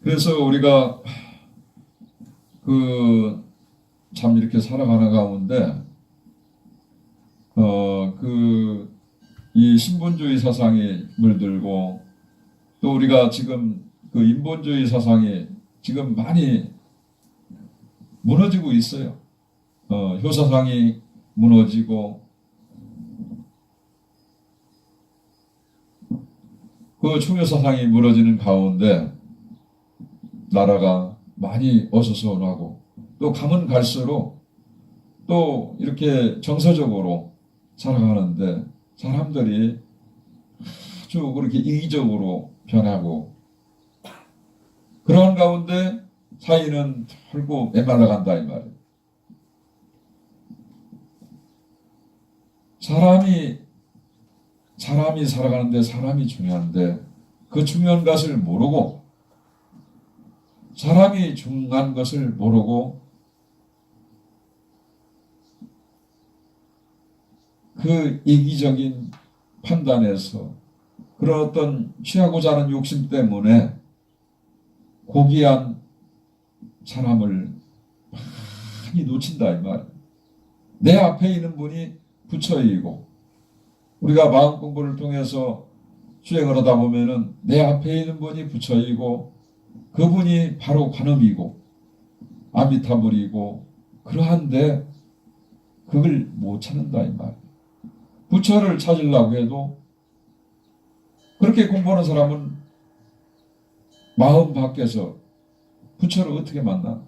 그래서 우리가 참 이렇게 살아가는 가운데 이 신분주의 사상이 물들고 또 우리가 지금 그 인본주의 사상이 지금 많이 무너지고 있어요. 효사상이 무너지고 그 충효사상이 무너지는 가운데 나라가 많이 어수선하고 또 가면 갈수록 또 이렇게 정서적으로 살아가는데 사람들이 아주 그렇게 이기적으로 변하고 그런 가운데 사이는 결국 메말라 간다 이 말이에요. 사람이 살아가는데 사람이 중요한데 그 중요한 것을 모르고 사람이 중요한 것을 모르고 그 이기적인 판단에서 그런 어떤 취하고자 하는 욕심 때문에 고귀한 사람을 많이 놓친다 이 말이에요. 내 앞에 있는 분이 부처이고 우리가 마음 공부를 통해서 수행을 하다 보면은 내 앞에 있는 분이 부처이고 그분이 바로 관음이고 아미타불이고 그러한데 그걸 못 찾는다 이 말이에요. 부처를 찾으려고 해도 그렇게 공부하는 사람은 마음 밖에서 부처를 어떻게 만나?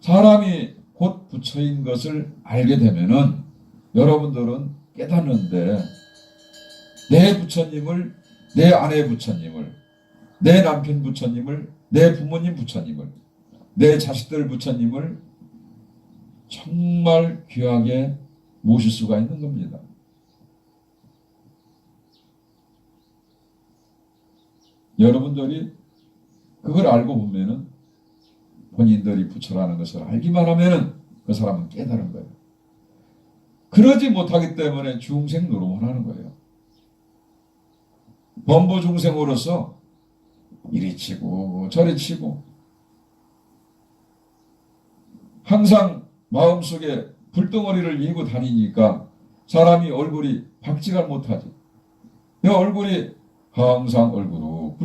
사람이 곧 부처인 것을 알게 되면은 여러분들은 깨닫는데 내 부처님을, 내 아내 부처님을, 내 남편 부처님을, 내 부모님 부처님을, 내 자식들 부처님을 정말 귀하게 모실 수가 있는 겁니다. 여러분들이 그걸 알고 보면은 본인들이 부처라는 것을 알기만 하면은 그 사람은 깨달은 거예요. 그러지 못하기 때문에 중생 노릇을 하는 거예요. 범부 중생으로서 이리 치고 저리 치고 항상 마음속에 불덩어리를 이고 다니니까 사람이 얼굴이 밝지가 못하지. 그 얼굴이 항상 얼굴룩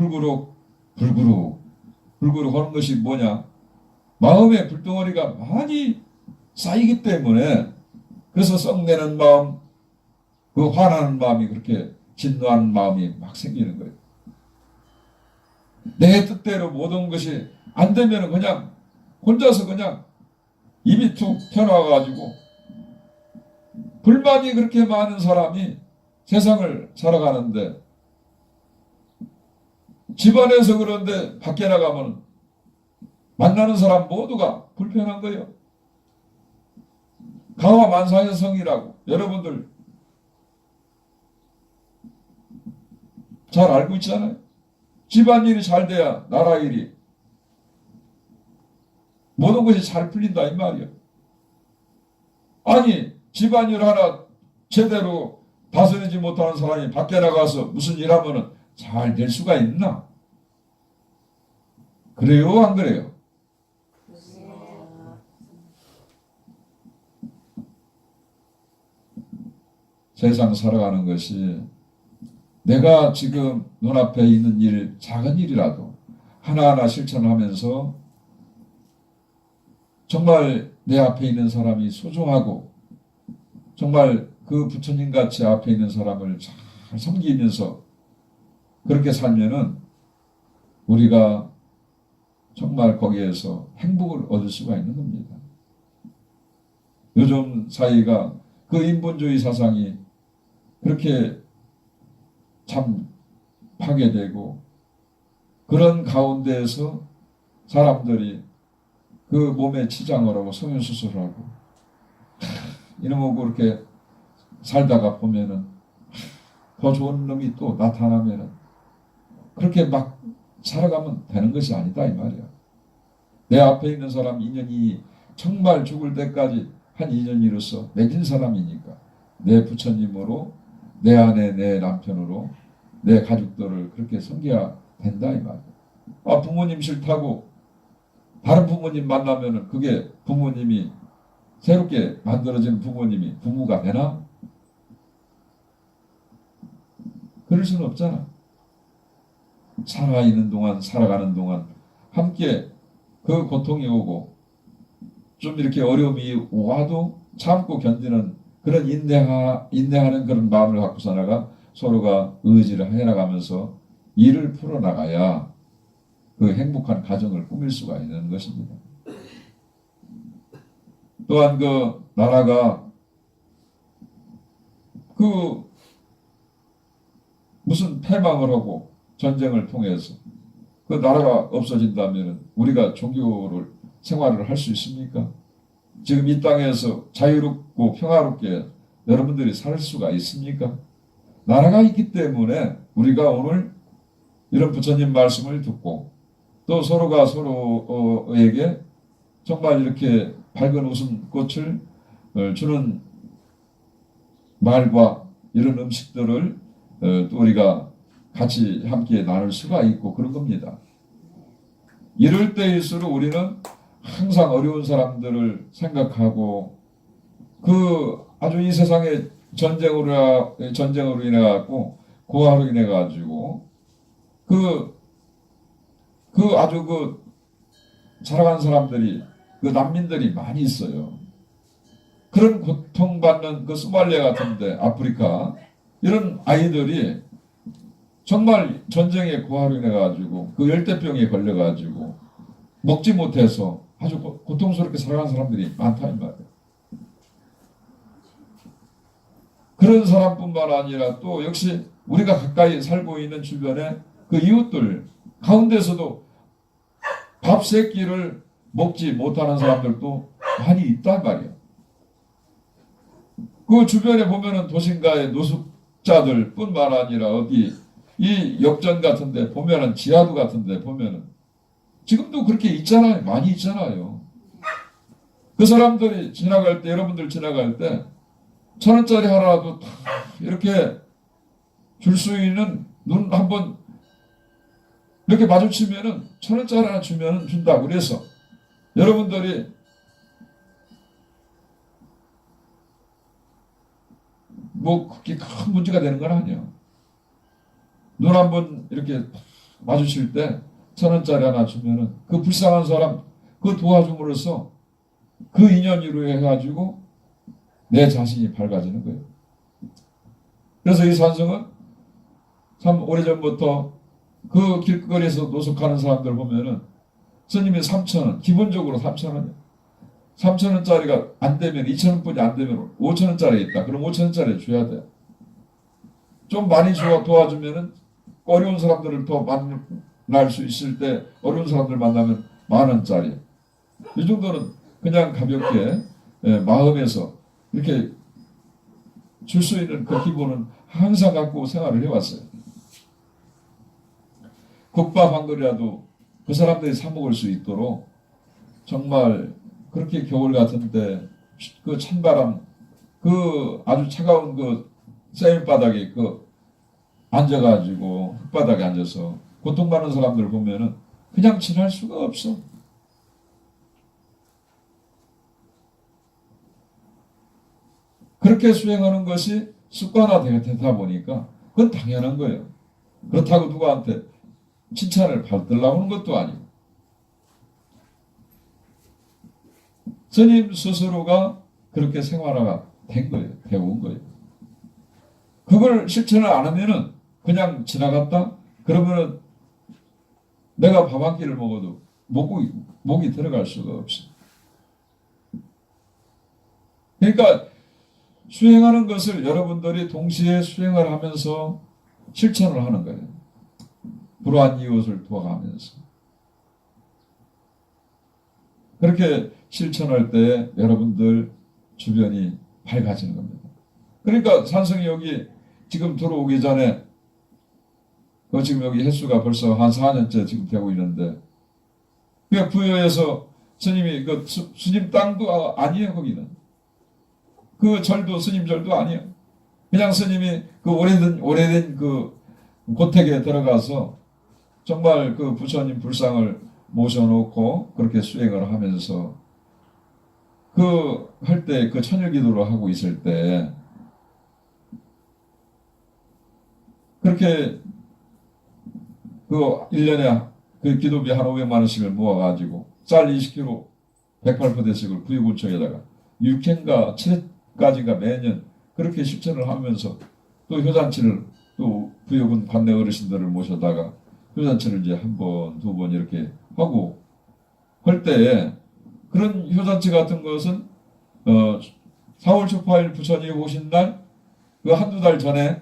불구룩 하는 것이 뭐냐? 마음의 불덩어리가 많이 쌓이기 때문에 그래서 썩내는 마음, 그 화나는 마음이 그렇게 진노하는 마음이 막 생기는 거예요. 내 뜻대로 모든 것이 안 되면 그냥 혼자서 그냥 입이 툭 튀어나와가지고 불만이 그렇게 많은 사람이 세상을 살아가는데 집안에서 그런데 밖에 나가면 만나는 사람 모두가 불편한 거예요. 강화만상의 성이라고 여러분들 잘 알고 있잖아요. 집안일이 잘 돼야 나라 일이 모든 것이 잘 풀린다 이 말이에요. 아니 집안일 하나 제대로 다스리지 못하는 사람이 밖에 나가서 무슨 일 하면은 잘 될 수가 있나? 그래요 안 그래요? 세상 살아가는 것이 내가 지금 눈앞에 있는 일, 작은 일이라도 하나하나 실천하면서 정말 내 앞에 있는 사람이 소중하고 정말 그 부처님같이 앞에 있는 사람을 잘 섬기면서 그렇게 살면은 우리가 정말 거기에서 행복을 얻을 수가 있는 겁니다. 요즘 사회가 그 인본주의 사상이 그렇게 참 파괴되고 그런 가운데에서 사람들이 그 몸에 치장을 하고 성형수술을 하고 이놈하고 그렇게 살다가 보면은 더 좋은 놈이 또 나타나면은 그렇게 막 살아가면 되는 것이 아니다 이 말이야. 내 앞에 있는 사람 인연이 정말 죽을 때까지 한 인연이로서 맺은 사람이니까 내 부처님으로 내 아내 내 남편으로 내 가족들을 그렇게 섬겨야 된다 이 말이야. 부모님 싫다고 다른 부모님 만나면은 그게 부모님이 새롭게 만들어진 부모님이 부모가 되나? 그럴 수는 없잖아. 살아있는 동안, 살아가는 동안 함께 그 고통이 오고 좀 이렇게 어려움이 와도 참고 견디는 그런 인내하는 그런 마음을 갖고 살아가 서로가 의지를 해나가면서 일을 풀어나가야 그 행복한 가정을 꾸밀 수가 있는 것입니다. 또한 그 나라가 그 무슨 패망을 하고 전쟁을 통해서 그 나라가 없어진다면 우리가 종교를 생활을 할 수 있습니까? 지금 이 땅에서 자유롭고 평화롭게 여러분들이 살 수가 있습니까? 나라가 있기 때문에 우리가 오늘 이런 부처님 말씀을 듣고 또 서로가 서로에게 정말 이렇게 밝은 웃음꽃을 주는 말과 이런 음식들을 또 우리가 같이 함께 나눌 수가 있고 그런 겁니다. 이럴 때일수록 우리는 항상 어려운 사람들을 생각하고 그 아주 이 세상의 전쟁으로 인해 갖고 고아로 인해 가지고 그 아주 그 살아간 사람들이 그 난민들이 많이 있어요. 그런 고통받는 그 소말리아 같은데 아프리카 이런 아이들이 정말 전쟁의 고아로 인해 가지고 그 열대병에 걸려 가지고 먹지 못해서 아주 고통스럽게 살아가는 사람들이 많다 이 말이에요. 그런 사람뿐만 아니라 또 역시 우리가 가까이 살고 있는 주변에 그 이웃들 가운데서도 밥 세 끼를 먹지 못하는 사람들도 많이 있단 말이에요. 그 주변에 보면은 도심가의 노숙자들 뿐만 아니라 어디 이 역전 같은데 보면은 지하도 같은데 보면은 지금도 그렇게 있잖아요. 많이 있잖아요. 그 사람들이 지나갈 때 여러분들 지나갈 때 1,000원짜리 하나라도 이렇게 줄 수 있는 눈 한번 이렇게 마주치면은 1,000원짜리 하나 주면은 준다고 그래서 여러분들이 뭐 그렇게 큰 문제가 되는 건 아니에요. 눈 한번 이렇게 마주칠 때 1,000원짜리 하나 주면은 그 불쌍한 사람 그 도와줌으로써 그 인연으로 해가지고 내 자신이 밝아지는 거예요. 그래서 이 산성은 참 오래전부터 그 길거리에서 노숙하는 사람들 보면은 스님이 3,000원, 기본적으로 3,000원, 3,000원짜리가 안 되면 2,000원뿐이 안 되면 5,000원짜리 있다. 그럼 5,000원짜리 줘야 돼. 좀 많이 도와주면은 어려운 사람들을 더 만날 수 있을 때 어려운 사람들 만나면 10,000원짜리. 이 정도는 그냥 가볍게 마음에서 이렇게 줄 수 있는 그 기본은 항상 갖고 생활을 해왔어요. 국밥 한 그릇이라도 그 사람들이 사 먹을 수 있도록 정말 그렇게 겨울 같은데 그 찬바람 그 아주 차가운 그 쇠바닥에 그 앉아가지고 흙바닥에 앉아서 고통받는 사람들 보면은 그냥 지날 수가 없어. 그렇게 수행하는 것이 습관화되다 보니까 그건 당연한 거예요. 그렇다고 누구한테 칭찬을 받으려고 하는 것도 아니고 스님 스스로가 그렇게 생활화가 된 거예요. 배운 거예요. 그걸 실천을 안 하면은 그냥 지나갔다? 그러면은 내가 밥 한 끼를 먹어도 목이 들어갈 수가 없어. 그러니까 수행하는 것을 여러분들이 동시에 수행을 하면서 실천을 하는 거예요. 불우한 이웃을 도와가면서. 그렇게 실천할 때 여러분들 주변이 밝아지는 겁니다. 그러니까 산성이 여기 지금 들어오기 전에 지금 여기 횟수가 벌써 한 4년째 지금 되고 있는데 그 부여에서 스님이 그 스님 땅도 아니에요. 거기는 그 절도 스님 절도 아니에요. 그냥 스님이 그 오래된 그 고택에 들어가서 정말 그 부처님 불상을 모셔놓고 그렇게 수행을 하면서 그 할 때 그 천일기도를 하고 있을 때 그렇게 그 1년에 그 기도비 한 500만 원씩을 모아가지고 쌀 20kg 108포대씩을 구유군청에다가 6회인가 7회까지가 매년 그렇게 실천을 하면서 또 효잔치를 또 부여군 관내 어르신들을 모셔다가 효잔치를 이제 한 번, 두 번 이렇게 하고 할 때 그런 효잔치 같은 것은 4월 초파일 부처님 오신 날 그 한두 달 전에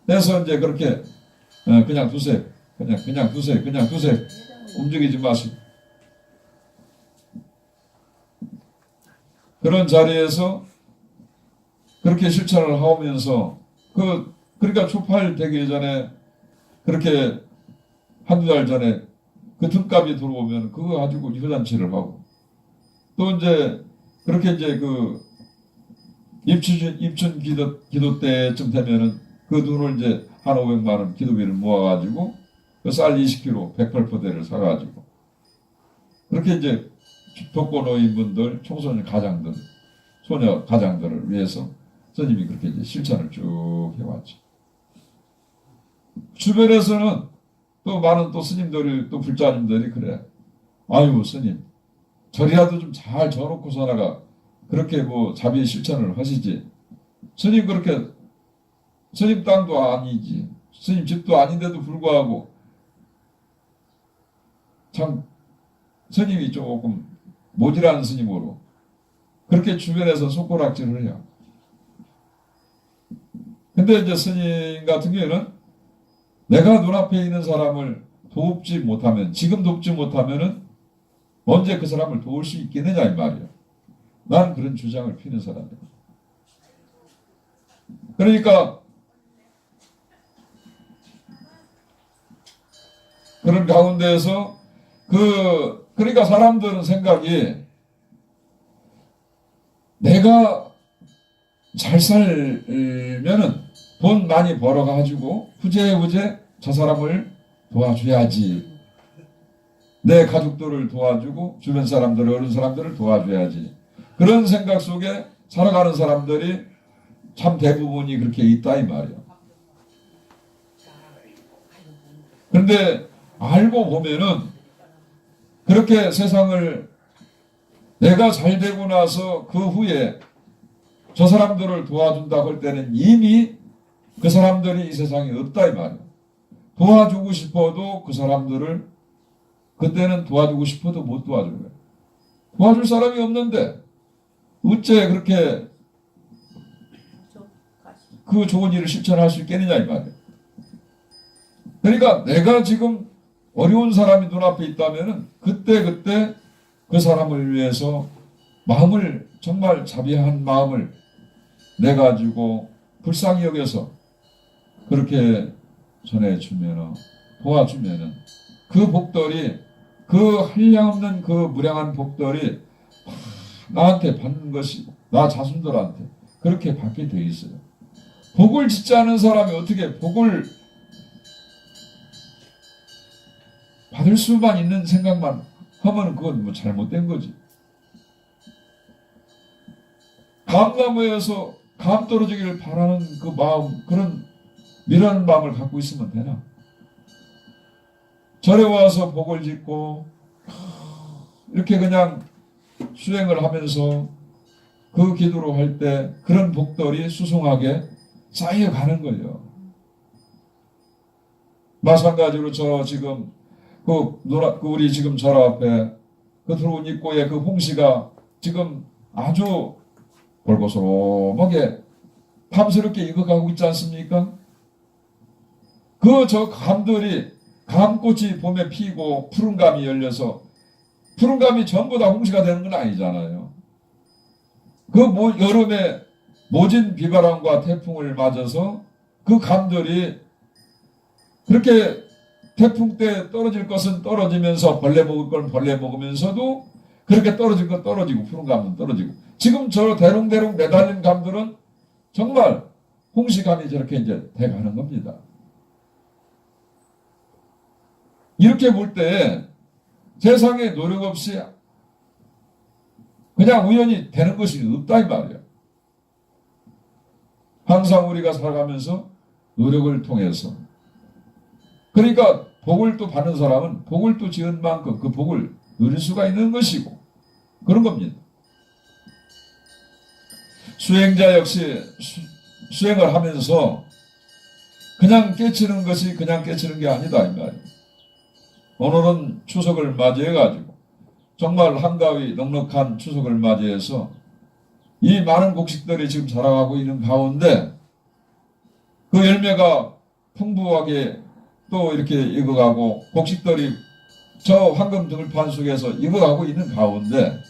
해서 이제 그렇게 그냥 두세요. 그냥 두세요. 움직이지 마시고. 그런 자리에서 그렇게 실천을 하면서 그러니까 초파일 되기 전에 그렇게 한두 달 전에 그 등값이 들어오면 그거 가지고 효잔치를 하고 또 이제 그렇게 이제 그 입춘 기도 때쯤 되면은 그 돈을 이제 한 500만 원 기도비를 모아가지고 그 쌀 20kg 108포대를 사가지고 그렇게 이제 독거노인분들, 청소년 가장들, 소녀 가장들을 위해서 스님이 그렇게 이제 실천을 쭉 해왔죠. 주변에서는 또 많은 또 스님들이 또 불자님들이 그래. 아유 스님 절이라도 좀 잘 져놓고서나가 그렇게 뭐 자비 실천을 하시지. 스님 그렇게 스님 땅도 아니지. 스님 집도 아닌데도 불구하고 참 스님이 조금 모질한 스님으로 그렇게 주변에서 손가락질을 해요. 근데 이제 스님 같은 경우에는 내가 눈앞에 있는 사람을 돕지 못하면 지금 돕지 못하면은 언제 그 사람을 도울 수 있겠느냐 이 말이에요. 난 그런 주장을 피는 사람이에요. 그러니까 그런 가운데에서 그러니까 사람들은 생각이 내가 잘 살면은 돈 많이 벌어가지고 후재후재 저 사람을 도와줘야지. 내 가족들을 도와주고 주변 사람들, 어른 사람들을 도와줘야지. 그런 생각 속에 살아가는 사람들이 참 대부분이 그렇게 있다 이 말이야. 그런데 알고 보면은 그렇게 세상을 내가 잘 되고 나서 그 후에 저 사람들을 도와준다고 할 때는 이미 그 사람들이 이 세상에 없다 이 말이야. 도와주고 싶어도 그 사람들을 그때는 도와주고 싶어도 못 도와주는 거야. 도와줄 사람이 없는데 어째 그렇게 그 좋은 일을 실천할 수 있겠느냐 이 말이야. 그러니까 내가 지금 어려운 사람이 눈앞에 있다면은 그때 그 사람을 위해서 마음을 정말 자비한 마음을 내 가지고 불쌍히 여겨서 그렇게 전해주면은 도와주면은 그 복들이 그 한량없는 그 무량한 복들이 나한테 받는 것이 나 자손들한테 그렇게 받게 돼 있어요. 복을 짓지 않은 사람이 어떻게 복을 받을 수만 있는 생각만 하면 그건 뭐 잘못된 거지. 감나무에서 감 떨어지기를 바라는 그 마음, 그런 미련한 마음을 갖고 있으면 되나? 절에 와서 복을 짓고 이렇게 그냥 수행을 하면서 그 기도로 할 때 그런 복들이 수송하게 쌓여가는 거예요. 마찬가지로 저 지금 우리 지금 절 앞에 그 들어온 입구에 그 홍시가 지금 아주 볼고소rom하게 탐스럽게 익어가고 있지 않습니까? 저 감들이 감꽃이 봄에 피고 푸른 감이 열려서 푸른 감이 전부 다 홍시가 되는 건 아니잖아요. 여름에 모진 비바람과 태풍을 맞아서 그 감들이 그렇게 태풍 때 떨어질 것은 떨어지면서 벌레 먹을 건 벌레 먹으면서도 그렇게 떨어질 건 떨어지고 푸른 감은 떨어지고 지금 저 대롱대롱 매달린 감들은 정말 홍시감이 저렇게 이제 돼가는 겁니다. 이렇게 볼 때 세상에 노력 없이 그냥 우연히 되는 것이 없다 이 말이야. 항상 우리가 살아가면서 노력을 통해서, 그러니까 복을 또 받는 사람은 복을 또 지은 만큼 그 복을 누릴 수가 있는 것이고 그런 겁니다. 수행자 역시 수행을 하면서 그냥 깨치는 것이 그냥 깨치는 게 아니다 이 말이에요. 오늘은 추석을 맞이해가지고 정말 한가위 넉넉한 추석을 맞이해서 이 많은 곡식들이 지금 자라가고 있는 가운데 그 열매가 풍부하게 또 이렇게 익어가고 곡식들이 저 황금 등을판 속에서 익어가고 있는 가운데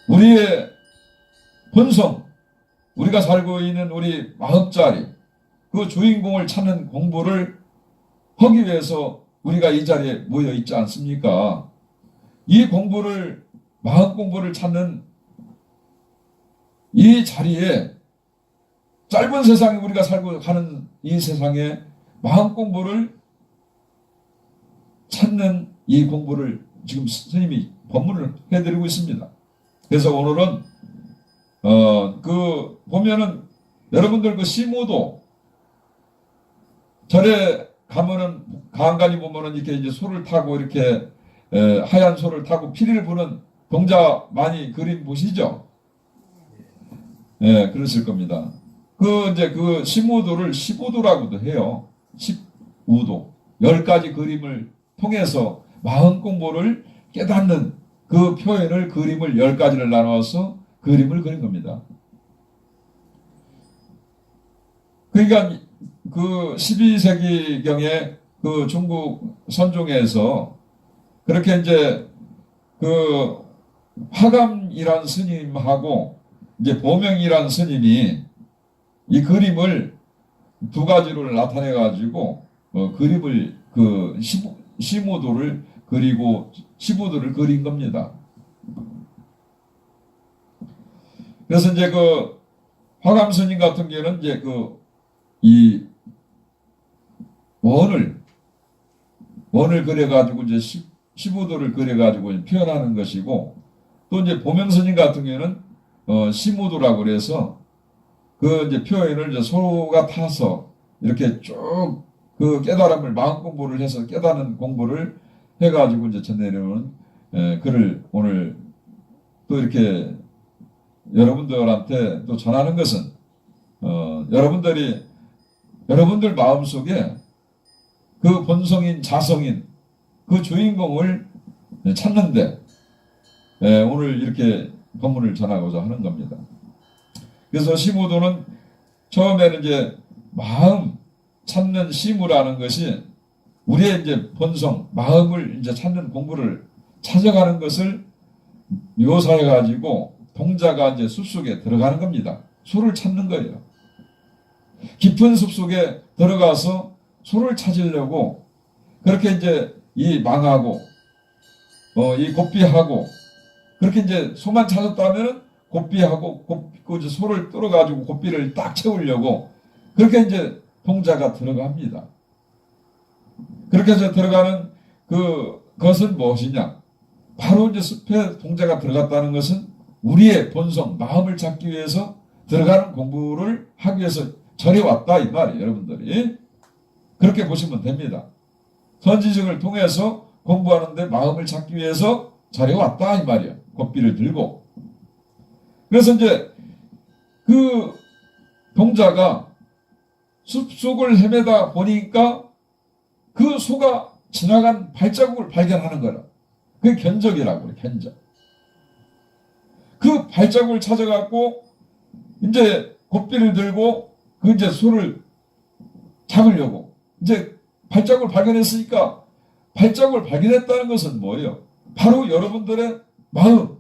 우리의 본성, 우리가 살고 있는 우리 마음자리, 그 주인공을 찾는 공부를 하기 위해서 우리가 이 자리에 모여 있지 않습니까? 이 공부를, 마음 공부를 찾는 이 자리에, 짧은 세상에 우리가 살고 가는 이 세상에 마음 공부를 찾는 이 공부를 지금 스님이 법문을 해드리고 있습니다. 그래서 오늘은 보면은 여러분들 그 시무도 절에 가면은 간간히 보면은 이렇게 이제 소를 타고 이렇게 하얀 소를 타고 피리를 부는 동자 많이 그림 보시죠? 예, 그러실 겁니다. 이제 그 시무도를 15도라고도 해요. 15도. 10가지 그림을 통해서 마음 공부를 깨닫는 그 표현을, 그림을 10가지를 나눠서 그림을 그린 겁니다. 그러니까 그 12세기경에 그 중국 선종에서 그렇게 이제 그 화감이란 스님하고 이제 보명이란 스님이 이 그림을 두 가지로 나타내 가지고 그림을 그 시무도를 그리고 15도를 그린 겁니다. 그래서 이제 그 화감 스님 같은 경우는 이제 이 원을 그려가지고 이제 15도를 그려가지고 표현하는 것이고, 또 이제 보명 스님 같은 경우는 시무도라고 그래서 그 이제 표현을 이제 소가 타서 이렇게 쭉 그 깨달음을 마음 공부를 해서 깨닫는 공부를 해가지고 이제 전해내는 글을 오늘 또 이렇게 여러분들한테 또 전하는 것은 여러분들 마음속에 그 본성인 자성인 그 주인공을 찾는데 오늘 이렇게 법문을 전하고자 하는 겁니다. 그래서 시무도는 처음에는 이제 마음 찾는 시무라는 것이 우리의 이제 본성, 마음을 이제 찾는 공부를 찾아가는 것을 묘사해 가지고 동자가 이제 숲속에 들어가는 겁니다. 소를 찾는 거예요. 깊은 숲속에 들어가서 소를 찾으려고 그렇게 이제 이 망하고 이 고삐하고 그렇게 이제 소만 찾았다면은 고삐하고 이제 소를 뚫어가지고 고삐를 딱 채우려고 그렇게 이제 동자가 들어갑니다. 그렇게 해서 들어가는 그것은 무엇이냐? 바로 이제 숲에 동자가 들어갔다는 것은 우리의 본성, 마음을 찾기 위해서 들어가는 공부를 하기 위해서 절에 왔다 이 말이에요. 여러분들이 그렇게 보시면 됩니다. 선지식을 통해서 공부하는데 마음을 찾기 위해서 절에 왔다 이 말이에요. 고삐를 들고. 그래서 이제 그 동자가 숲속을 헤매다 보니까 그 소가 지나간 발자국을 발견하는 거라. 그게 견적이라고 그래. 견적. 그 발자국을 찾아갖고 이제 고삐를 들고 그 이제 소를 잡으려고 이제 발자국을 발견했으니까, 발자국을 발견했다는 것은 뭐예요? 바로 여러분들의 마음,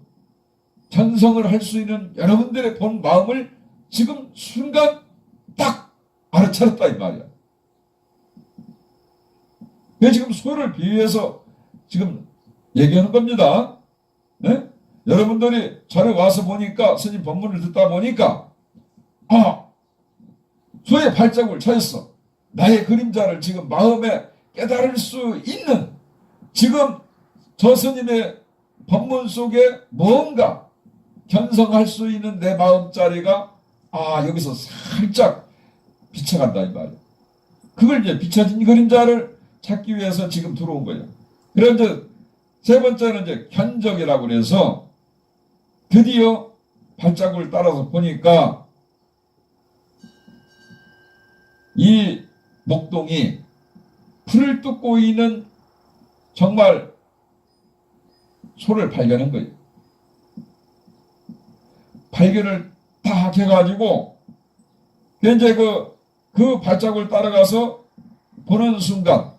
전성을 할 수 있는 여러분들의 본 마음을 지금 순간 딱 알아차렸다 이 말이야. 그래서 지금 소를 비유해서 지금 얘기하는 겁니다. 네? 여러분들이 절에 와서 보니까, 스님 법문을 듣다 보니까 소의 발자국을 찾았어. 나의 그림자를 지금 마음에 깨달을 수 있는 지금 저 스님의 법문 속에 뭔가 견성할 수 있는 내 마음자리가 여기서 살짝 비춰간다 이 말이에요. 그걸 이제 비춰진 그림자를 찾기 위해서 지금 들어온 거예요. 그래서 이제 세 번째는 이제 견적이라고 그래서 드디어 발자국을 따라서 보니까 이 목동이 풀을 뜯고 있는 정말 소를 발견한 거예요. 발견을 딱 해가지고 이제 그 발자국을 따라가서 보는 순간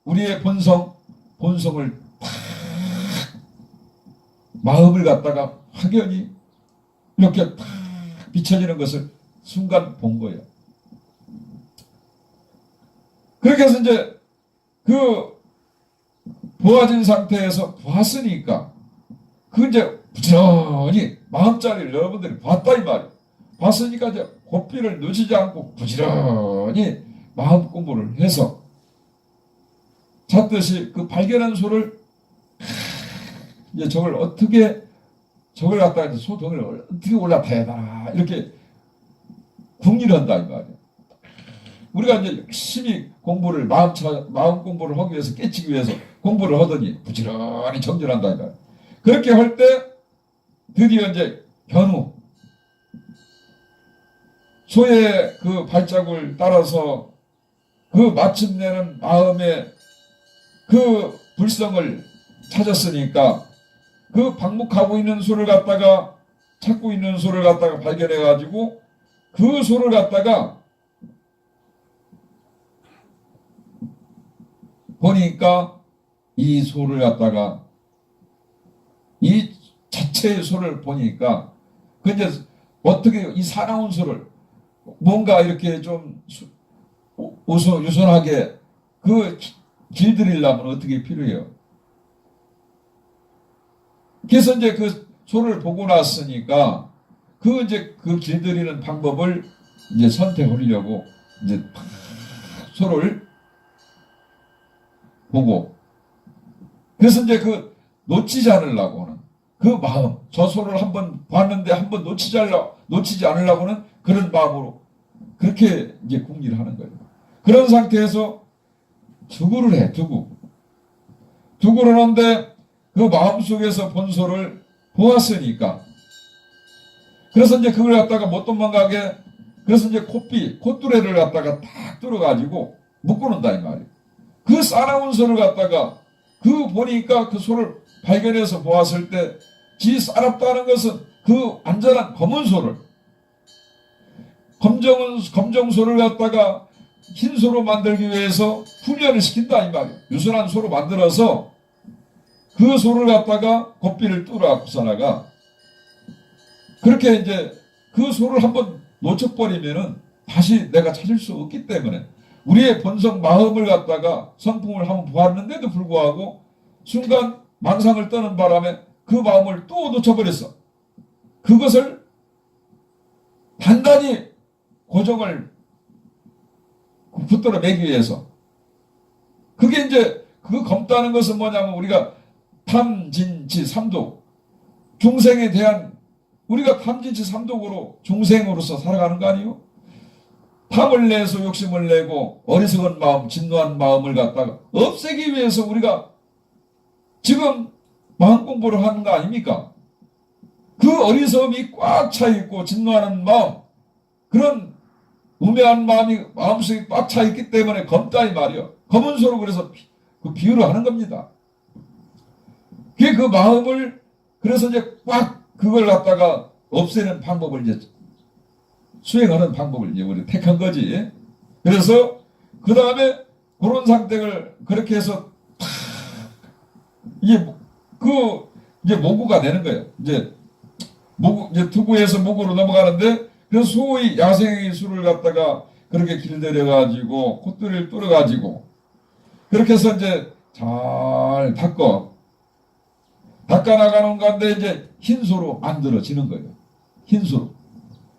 우리의 본성을 탁 마음을 갖다가 확연히 이렇게 탁 비춰지는 것을 순간 본 거예요. 그렇게 해서 이제 그 보아진 상태에서 보았으니까 이제 부지런히 마음자리를 여러분들이 봤다 이 말이에요. 봤으니까 이제 고삐를 놓치지 않고 부지런히 마음 공부를 해서 찾듯이 그 발견한 소를 이제 저걸 갖다가 소덩이를 어떻게 올라타야 되나 이렇게 궁리를 한다 이 말이에요. 우리가 이제 열심히 공부를 마음 공부를 하기 위해서 깨치기 위해서 공부를 하더니 부지런히 정진한다 이 말이에요. 그렇게 할 때 드디어 이제 견우 소의 그 발자국을 따라서 그 마침내는 마음의 그 불성을 찾았으니까 그 방목하고 있는 소를 갖다가 찾고 있는 소를 갖다가 발견해 가지고 그 소를 갖다가 보니까 이 소를 갖다가 이 자체의 소를 보니까 그 이제 어떻게 이 사나운 소를 뭔가 이렇게 좀 유선하게 그 길들이려면 어떻게 필요해요? 그래서 이제 그 소를 보고 났으니까 이제 그 길들이는 방법을 이제 선택하려고 이제 소를 보고 그래서 이제 그 놓치지 않으려고 하는 그 마음, 저 소를 한번 봤는데 한번 놓치지 않으려고 하는 그런 마음으로 그렇게 이제 궁리를 하는 거예요. 그런 상태에서 두구를 해, 두구를 하는데 그 마음속에서 본 소를 보았으니까 그래서 이제 그걸 갖다가 못 도망가게 그래서 이제 콧뚜레를 갖다가 딱 뚫어가지고 묶어놓는다 이 말이에요. 그 싸나운 소를 갖다가 보니까 그 소를 발견해서 보았을 때 지 싸납다는 것은 그 안전한 검은 소를 검정 소를 갖다가 흰 소로 만들기 위해서 훈련을 시킨다 이 말이에요. 유순한 소로 만들어서 그 소를 갖다가 곱비를 뚫어갖고서나가 그렇게 이제 그 소를 한번 놓쳐버리면은 다시 내가 찾을 수 없기 때문에 우리의 본성 마음을 갖다가 성품을 한번 보았는데도 불구하고 순간 망상을 떠는 바람에 그 마음을 또 놓쳐버렸어. 그것을 단단히 고정을 붙들어 매기 위해서 그게 이제 그 검다는 것은 뭐냐면 우리가 탐진치 삼독 중생에 대한 우리가 탐진치 삼독으로 중생으로서 살아가는 거 아니에요? 탐을 내서 욕심을 내고 어리석은 마음, 진노한 마음을 갖다가 없애기 위해서 우리가 지금 마음 공부를 하는 거 아닙니까? 그 어리석음이 꽉 차 있고 진노하는 마음, 그런 우매한 마음이 마음속에 꽉 차 있기 때문에 검다 이 말이요. 검은 소로 그래서 그 비유를 하는 겁니다. 그게 그 마음을 그래서 이제 꽉 그걸 갖다가 없애는 방법을 이제 수행하는 방법을 이제 우리 택한 거지. 그래서 그 다음에 그런 상태를 그렇게 해서 탁 이제 모구가 되는 거예요. 이제 투구에서 모구로 넘어가는데 그래서 소의 야생의 수를 갖다가 그렇게 길들여가지고 콧뚜리를 뚫어가지고 그렇게 해서 이제 잘 닦아나가는 건데 이제 흰소로 만들어지는 거예요. 흰소로.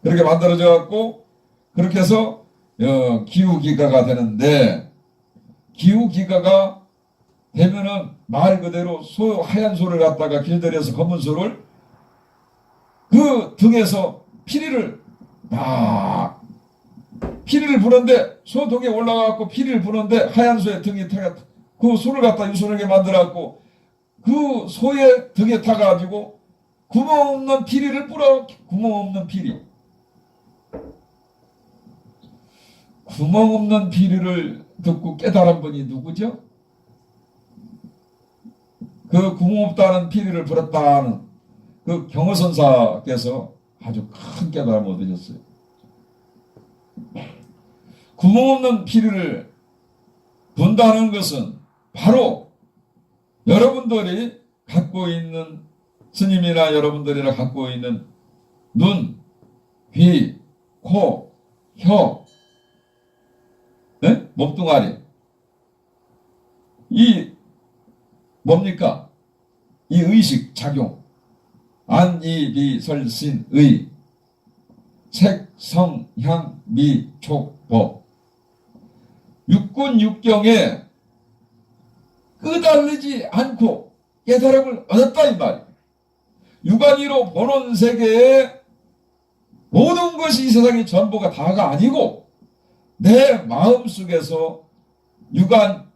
그렇게 만들어져 갖고 그렇게 해서 기후기가가 되는데, 기후기가가 되면은 말 그대로 하얀 소를 갖다가 길들여서 검은 소를 그 등에서 피리를 부는데, 소 등에 올라가갖고 피리를 부는데 하얀 소의 등에 타가 그 소를 갖다 유순하게 만들어갖고 그 소의 등에 타가지고 구멍 없는 피리를 뿌려. 구멍 없는 피리. 구멍 없는 피리를 듣고 깨달은 분이 누구죠? 그 구멍 없다는 피리를 불었다는 그 경허선사께서 아주 큰 깨달음을 얻으셨어요. 구멍 없는 피리를 분다는 것은 바로 여러분들이 갖고 있는, 스님이나 여러분들이나 갖고 있는 눈, 귀, 코, 혀, 네? 몸뚱아리, 이 뭡니까? 이 의식 작용, 안, 이, 비, 설, 신, 의, 색, 성, 향, 미, 촉, 법, 육군 육경에 끄달리지 않고 깨달음을 얻었다 이 말이에요. 육안으로 보는 세계에 모든 것이 이 세상의 전부가 다가 아니고 내 마음속에서 육군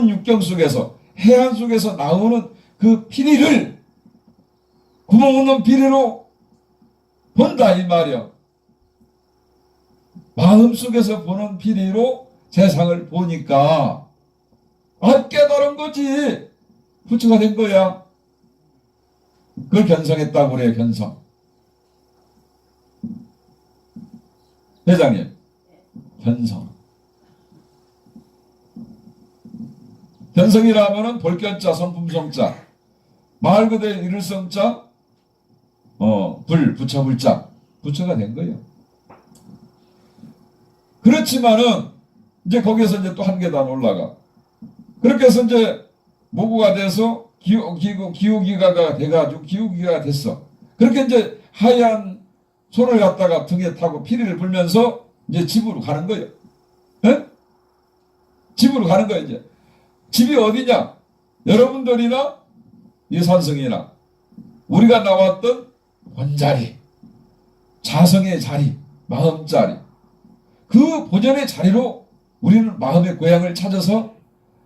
육경 속에서 해안 속에서 나오는 그 피리를 구멍 없는 피리로 본다 이 말이야. 마음속에서 보는 피리로 세상을 보니까 깨달은 거지. 부처가 된 거야. 그걸 견성했다고 그래요. 견성. 회장님, 견성. 견성이라면은 볼견자, 성품성자, 말 그대로 이를 성자, 부처 불자, 부처가 된 거예요. 그렇지만은 이제 거기에서 이제 또 한 계단 올라가. 그렇게 해서 이제 모구가 돼서 기후기가가 돼가지고 기후기가가 됐어. 그렇게 이제 하얀 소를 갖다가 등에 타고 피리를 불면서 이제 집으로 가는 거예요. 에? 집으로 가는 거예요, 이제. 집이 어디냐? 여러분들이나 이 산성이나 우리가 나왔던 원자리, 자성의 자리, 마음자리, 그 본연의 자리로 우리는 마음의 고향을 찾아서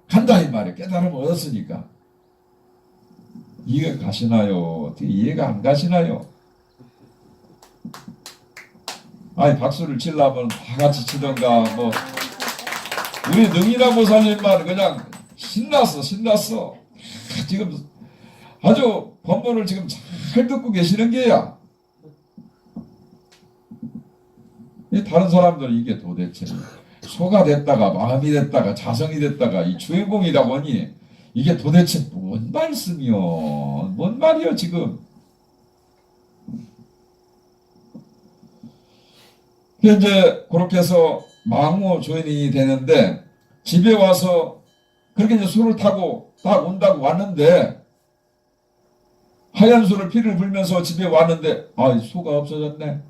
간다 이 말이에요. 깨달음을 얻었으니까. 이해가 가시나요? 어떻게 이해가 안 가시나요? 박수를 치려면 다 같이 치던가 우리 능이나 보살님만 그냥 신났어. 지금 아주 법문을 지금 잘 듣고 계시는 게야. 다른 사람들은 이게 도대체 소가 됐다가 마음이 됐다가 자성이 됐다가 이 주인공이라고 하니 이게 도대체 뭔 말씀이요? 뭔 말이요 지금? 이제 그렇게 해서 망호 조인이 되는데 집에 와서 그렇게 이제 소를 타고 딱 온다고 왔는데 하얀 소를 피를 불면서 집에 왔는데 소가 없어졌네.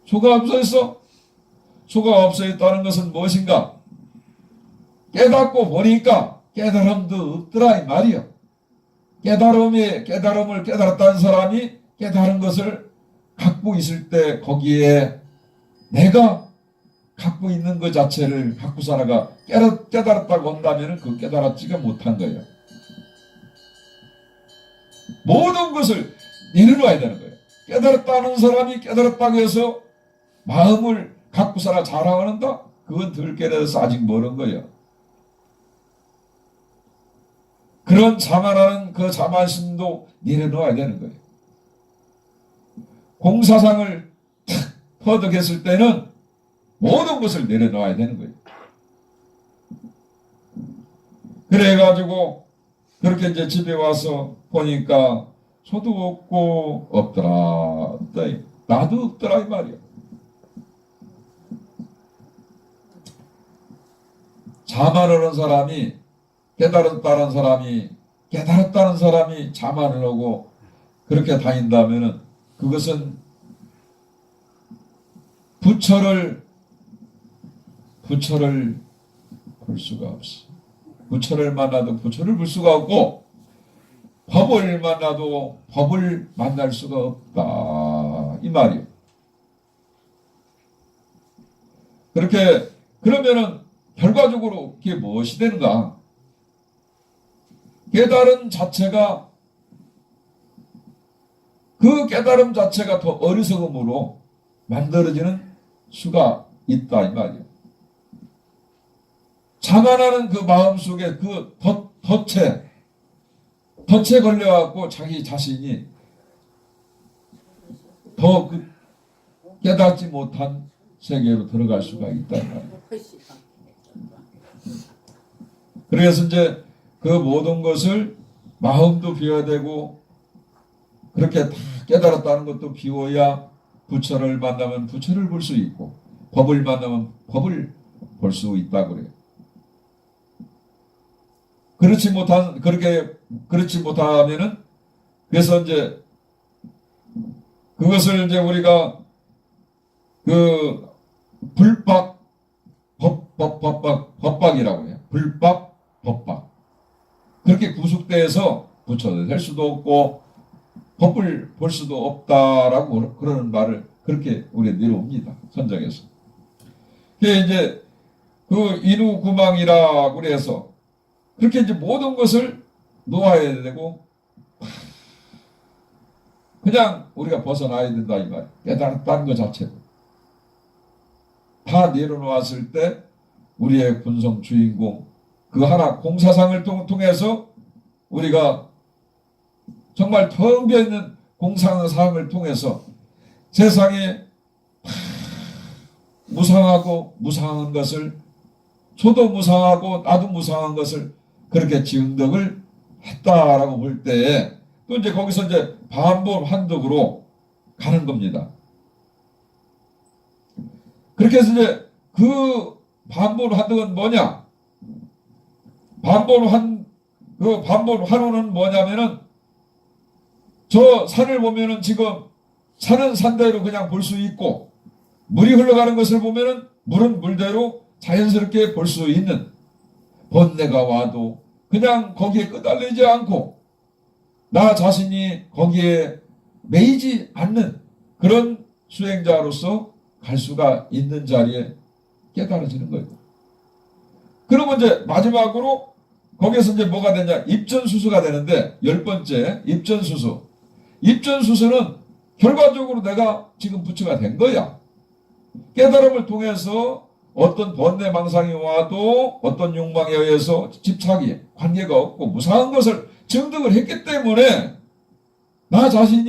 소가 없어졌어? 소가 없어졌다는 것은 무엇인가? 깨닫고 보니까 깨달음도 없더라 이 말이요. 깨달음을 깨달았다는 사람이 깨달은 것을 갖고 있을 때 거기에 내가 갖고 있는 것 자체를 갖고 살아가 깨달았다고 한다면 그 깨달았지가 못한 거예요. 모든 것을 내려놔야 되는 거예요. 깨달았다는 사람이 깨달았다고 해서 마음을 갖고 살아 자랑한다? 그건 덜 깨달아서 아직 멀은 거예요. 그런 자만하는 그 자만심도 내려놓아야 되는 거예요. 공사상을 탁 터득했을 때는 모든 것을 내려놓아야 되는 거예요. 그래가지고 그렇게 이제 집에 와서 보니까 소도 없고 없더라. 나도 없더라 이 말이야. 자만하는 사람이 깨달았다는 사람이 자만을 하고 그렇게 다닌다면은 그것은 부처를 볼 수가 없어. 부처를 만나도 부처를 볼 수가 없고 법을 만나도 법을 만날 수가 없다 이 말이요. 그렇게 그러면은 결과적으로 그게 무엇이 되는가? 깨달음 자체가 그 깨달음 자체가 더 어리석음으로 만들어지는 수가 있다 이 말이에요. 자만하는 그 마음속에 그 덫에 걸려갖고 자기 자신이 더 그 깨닫지 못한 세계로 들어갈 수가 있다 이 말이에요. 그래서 이제 그 모든 것을 마음도 비워야 되고 그렇게 다 깨달았다는 것도 비워야 부처를 만나면 부처를 볼 수 있고 법을 만나면 법을 볼 수 있다고 그래요. 그렇지 못하면은 그래서 이제 그것을 이제 우리가 그 법박이라고 해요. 불법 법박. 그렇게 구속돼서 부처가 될 수도 없고 법을 볼 수도 없다라고 그러는 말을 그렇게 우리가 내려옵니다. 선정에서. 그게 이제 그 인후구망이라고 그래서 그렇게 이제 모든 것을 놓아야 되고 그냥 우리가 벗어나야 된다 이 말. 깨달았다는 것 자체로 다 내려놓았을 때 우리의 군성 주인공 그 하나 공사상을 통해서 우리가 정말 텅 비어있는 공사상을 통해서 세상에 무상하고 무상한 것을 저도 무상하고 나도 무상한 것을 그렇게 증득을 했다라고 볼 때에 또 이제 거기서 이제 반복한덕으로 가는 겁니다. 그렇게 해서 이제 그 반복한덕은 뭐냐? 반복한후는 뭐냐면은 저 산을 보면은 지금 산은 산대로 그냥 볼 수 있고 물이 흘러가는 것을 보면은 물은 물대로 자연스럽게 볼 수 있는 번뇌가 와도 그냥 거기에 끄달리지 않고 나 자신이 거기에 매이지 않는 그런 수행자로서 갈 수가 있는 자리에 깨달아지는 거예요. 그러면 이제 마지막으로 거기에서 이제 뭐가 되냐? 입전수수가 되는데 10번째 입전수수. 입전수수는 결과적으로 내가 지금 부처가 된 거야. 깨달음을 통해서 어떤 번뇌 망상이 와도 어떤 욕망에 의해서 집착이 관계가 없고 무상한 것을 증득을 했기 때문에 나 자신이